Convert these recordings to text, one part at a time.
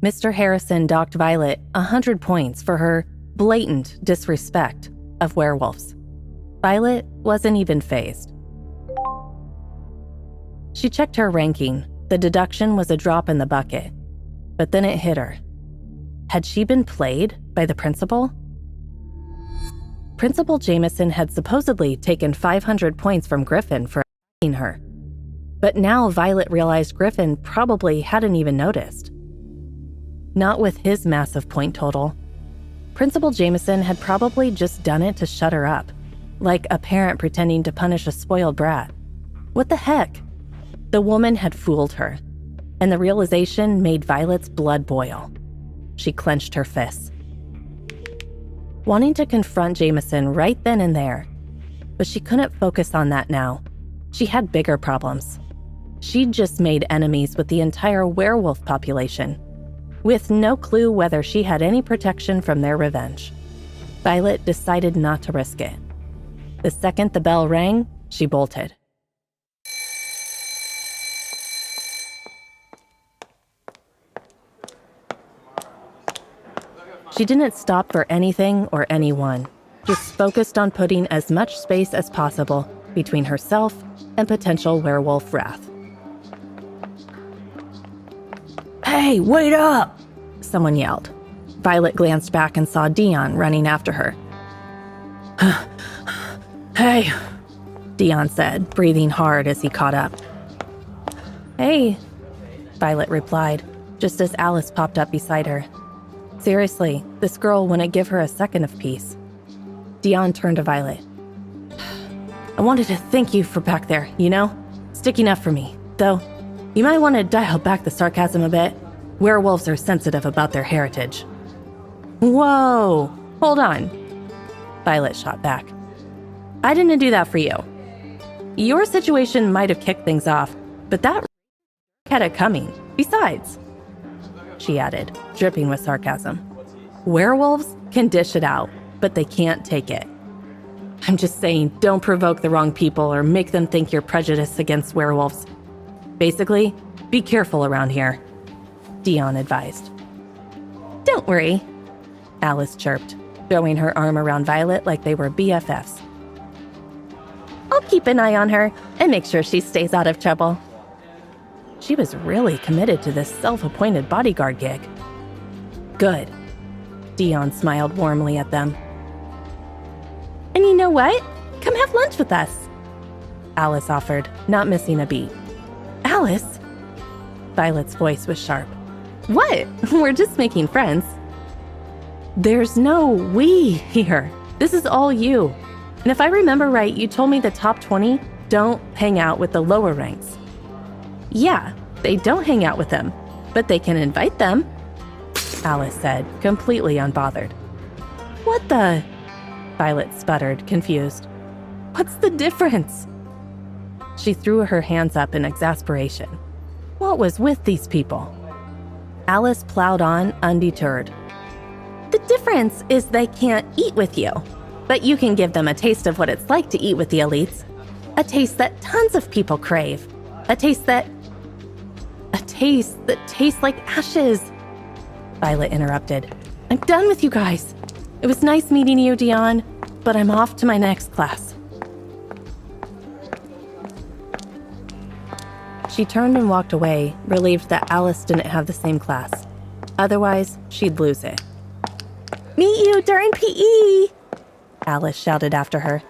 Mr. Harrison docked Violet 100 points for her blatant disrespect of werewolves. Violet wasn't even fazed. She checked her ranking. The deduction was a drop in the bucket. But then it hit her. Had she been played by the principal? Principal Jameson had supposedly taken 500 points from Griffin for asking her. But now Violet realized Griffin probably hadn't even noticed. Not with his massive point total. Principal Jameson had probably just done it to shut her up, like a parent pretending to punish a spoiled brat. What the heck? The woman had fooled her, and the realization made Violet's blood boil. She clenched her fists, wanting to confront Jameson right then and there. But she couldn't focus on that now. She had bigger problems. She'd just made enemies with the entire werewolf population, with no clue whether she had any protection from their revenge. Violet decided not to risk it. The second the bell rang, she bolted. She didn't stop for anything or anyone, just focused on putting as much space as possible between herself and potential werewolf wrath. "Hey, wait up!" someone yelled. Violet glanced back and saw Dion running after her. "Hey," Dion said, breathing hard as he caught up. "Hey," Violet replied, just as Alice popped up beside her. Seriously, this girl wouldn't give her a second of peace. Dion turned to Violet. "I wanted to thank you for back there, sticking up for me. Though, you might want to dial back the sarcasm a bit. Werewolves are sensitive about their heritage." "Whoa, hold on," Violet shot back. "I didn't do that for you. Your situation might have kicked things off, but that had it coming. Besides," she added, dripping with sarcasm, "werewolves can dish it out, but they can't take it. I'm just saying, don't provoke the wrong people or make them think you're prejudiced against werewolves. Basically, be careful around here," Dion advised. "Don't worry," Alice chirped, throwing her arm around Violet like they were BFFs. "I'll keep an eye on her and make sure she stays out of trouble." She was really committed to this self-appointed bodyguard gig. "Good." Dion smiled warmly at them. "And you know what? Come have lunch with us," Alice offered, not missing a beat. "Alice?" Violet's voice was sharp. "What? We're just making friends." "There's no we here. This is all you. And if I remember right, you told me the top 20 don't hang out with the lower ranks." "Yeah, they don't hang out with them, but they can invite them," Alice said, completely unbothered. "What the?" Violet sputtered, confused. "What's the difference?" She threw her hands up in exasperation. What was with these people? Alice plowed on, undeterred. "The difference is they can't eat with you, but you can give them a taste of what it's like to eat with the elites. A taste that tons of people crave. A taste that tastes like ashes." Violet interrupted. "I'm done with you guys. It was nice meeting you, Dion, but I'm off to my next class." She turned and walked away, relieved that Alice didn't have the same class. Otherwise, she'd lose it. "Meet you during PE!" Alice shouted after her,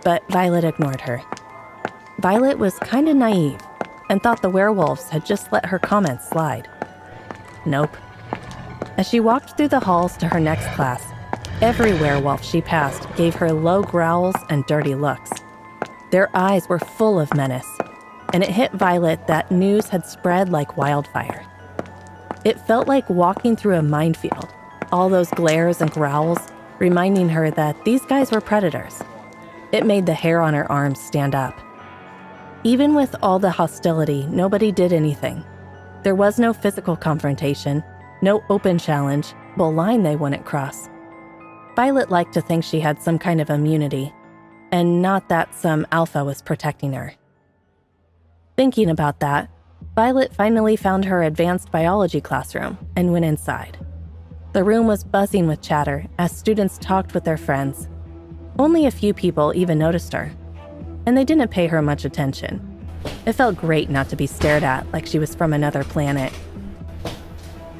but Violet ignored her. Violet was kind of naive and thought the werewolves had just let her comments slide. Nope. As she walked through the halls to her next class, every werewolf she passed gave her low growls and dirty looks. Their eyes were full of menace, and it hit Violet that news had spread like wildfire. It felt like walking through a minefield, all those glares and growls reminding her that these guys were predators. It made the hair on her arms stand up. Even with all the hostility, nobody did anything. There was no physical confrontation, no open challenge, a line they wouldn't cross. Violet liked to think she had some kind of immunity, and not that some alpha was protecting her. Thinking about that, Violet finally found her advanced biology classroom and went inside. The room was buzzing with chatter as students talked with their friends. Only a few people even noticed her, and they didn't pay her much attention. It felt great not to be stared at like she was from another planet.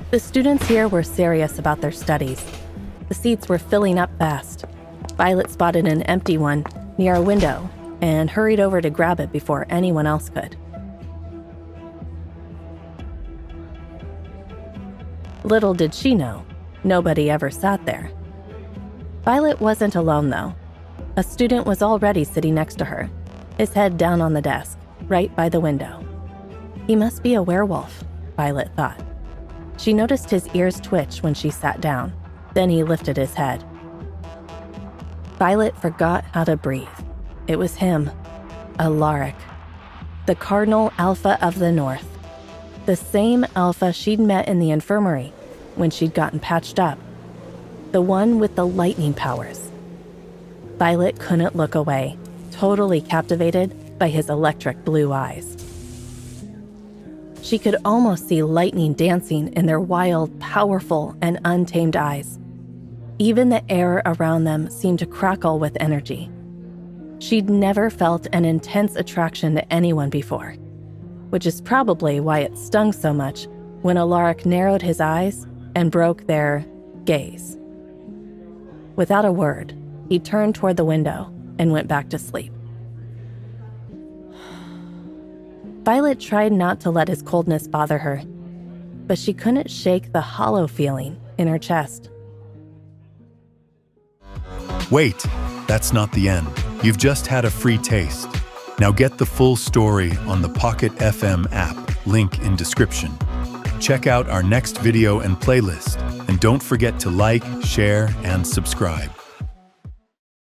The students here were serious about their studies. The seats were filling up fast. Violet spotted an empty one near a window and hurried over to grab it before anyone else could. Little did she know, nobody ever sat there. Violet wasn't alone, though. A student was already sitting next to her, his head down on the desk, right by the window. He must be a werewolf, Violet thought. She noticed his ears twitch when she sat down. Then he lifted his head. Violet forgot how to breathe. It was him, Alaric, the Cardinal Alpha of the North. The same Alpha she'd met in the infirmary when she'd gotten patched up. The one with the lightning powers. Violet couldn't look away, totally captivated by his electric blue eyes. She could almost see lightning dancing in their wild, powerful, and untamed eyes. Even the air around them seemed to crackle with energy. She'd never felt an intense attraction to anyone before, which is probably why it stung so much when Alaric narrowed his eyes and broke their gaze. Without a word, he turned toward the window and went back to sleep. Violet tried not to let his coldness bother her, but she couldn't shake the hollow feeling in her chest. Wait, that's not the end. You've just had a free taste. Now get the full story on the Pocket FM app, link in description. Check out our next video and playlist, and don't forget to like, share, and subscribe.